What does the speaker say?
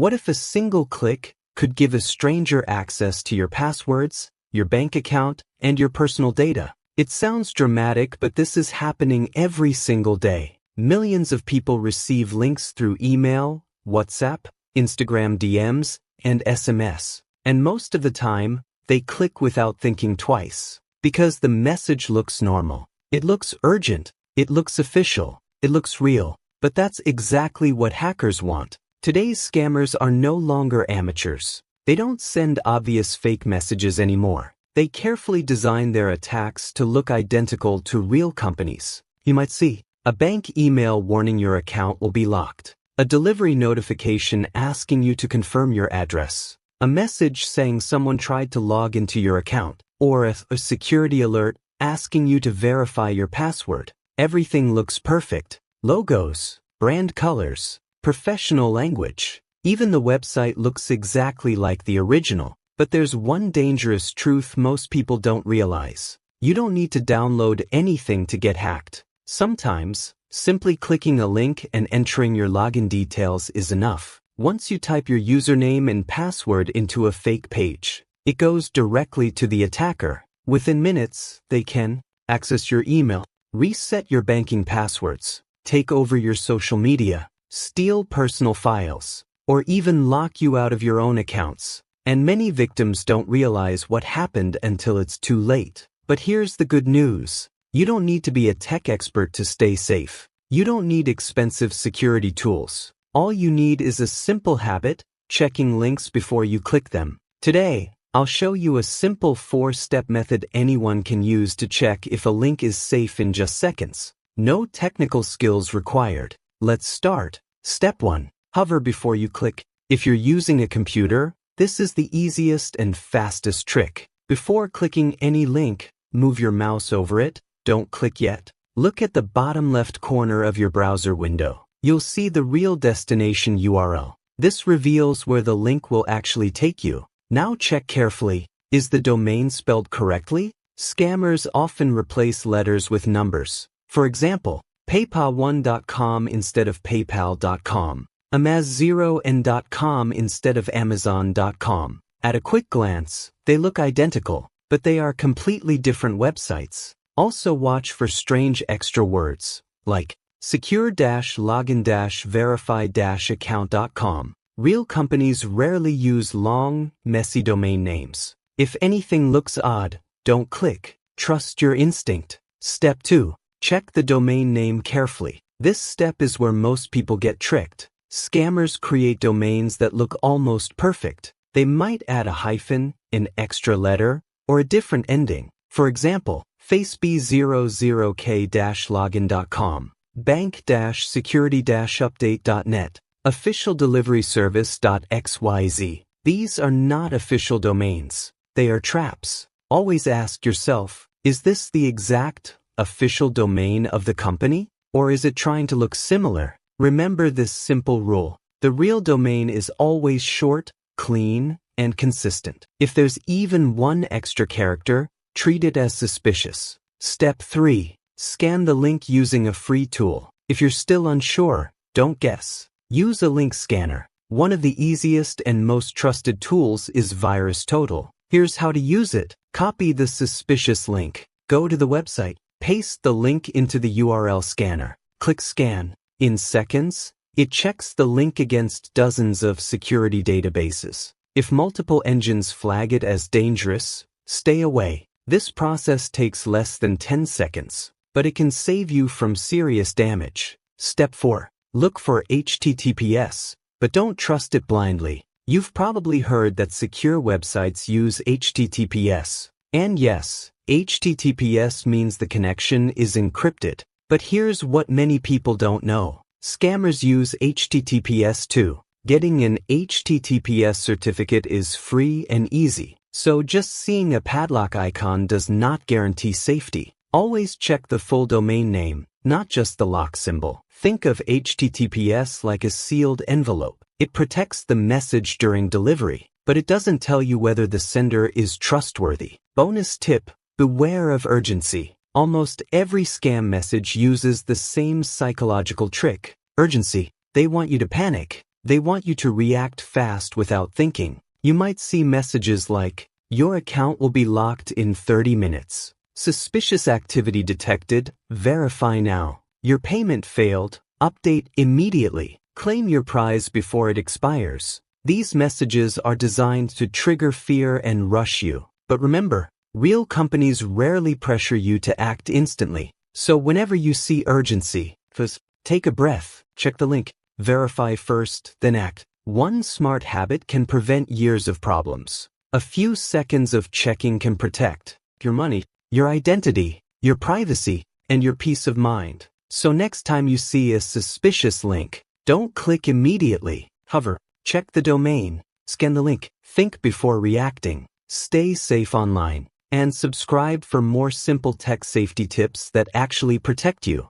What if a single click could give a stranger access to your passwords, your bank account, and your personal data? It sounds dramatic, but this is happening every single day. Millions of people receive links through email, WhatsApp, Instagram DMs, and SMS. And most of the time, they click without thinking twice. Because the message looks normal. It looks urgent. It looks official. It looks real. But that's exactly what hackers want. Today's scammers are no longer amateurs. They don't send obvious fake messages anymore. They carefully design their attacks to look identical to real companies. You might see a bank email warning your account will be locked, a delivery notification asking you to confirm your address, a message saying someone tried to log into your account, or a security alert asking you to verify your password. Everything looks perfect. Logos, brand colors, professional language. Even the website looks exactly like the original. But there's one dangerous truth most people don't realize. You don't need to download anything to get hacked. Sometimes, simply clicking a link and entering your login details is enough. Once you type your username and password into a fake page, it goes directly to the attacker. Within minutes, they can access your email, reset your banking passwords, take over your social media, steal personal files, or even lock you out of your own accounts. And many victims don't realize what happened until it's too late. But here's the good news. You don't need to be a tech expert to stay safe. You don't need expensive security tools. All you need is a simple habit, checking links before you click them. Today, I'll show you a simple 4-step method anyone can use to check if a link is safe in just seconds. No technical skills required. Let's start. Step 1. Hover before you click. If you're using a computer, this is the easiest and fastest trick. Before clicking any link, move your mouse over it. Don't click yet. Look at the bottom left corner of your browser window. You'll see the real destination URL. This reveals where the link will actually take you. Now check carefully. Is the domain spelled correctly? Scammers often replace letters with numbers. For example, paypal1.com instead of paypal.com. Amaz0n.com instead of amazon.com. At a quick glance, they look identical, but they are completely different websites. Also watch for strange extra words, like secure-login-verify-account.com. Real companies rarely use long, messy domain names. If anything looks odd, don't click. Trust your instinct. Step 2. Check the domain name carefully. This step is where most people get tricked. Scammers create domains that look almost perfect. They might add a hyphen, an extra letter, or a different ending. For example, faceb00k-login.com, bank-security-update.net, officialdeliveryservice.xyz. These are not official domains. They are traps. Always ask yourself, is this the exact, official domain of the company? Or is it trying to look similar? Remember this simple rule. The real domain is always short, clean, and consistent. If there's even one extra character, treat it as suspicious. Step 3. Scan the link using a free tool. If you're still unsure, don't guess. Use a link scanner. One of the easiest and most trusted tools is VirusTotal. Here's how to use it. Copy the suspicious link. Go to the website. Paste the link into the URL scanner. Click Scan. In seconds, it checks the link against dozens of security databases. If multiple engines flag it as dangerous, stay away. This process takes less than 10 seconds, but it can save you from serious damage. Step 4. Look for HTTPS, but don't trust it blindly. You've probably heard that secure websites use HTTPS. And yes, HTTPS means the connection is encrypted. But here's what many people don't know. Scammers use HTTPS too. Getting an HTTPS certificate is free and easy, so just seeing a padlock icon does not guarantee safety. Always check the full domain name, not just the lock symbol. Think of HTTPS like a sealed envelope. It protects the message during delivery, but it doesn't tell you whether the sender is trustworthy. Bonus tip: beware of urgency. Almost every scam message uses the same psychological trick. Urgency. They want you to panic. They want you to react fast without thinking. You might see messages like, "Your account will be locked in 30 minutes. Suspicious activity detected. Verify now. Your payment failed. Update immediately. Claim your prize before it expires." These messages are designed to trigger fear and rush you. But remember, real companies rarely pressure you to act instantly. So whenever you see urgency, first, take a breath, check the link, verify first, then act. One smart habit can prevent years of problems. A few seconds of checking can protect your money, your identity, your privacy, and your peace of mind. So next time you see a suspicious link, don't click immediately. Hover, check the domain, scan the link, think before reacting. Stay safe online, and subscribe for more simple tech safety tips that actually protect you.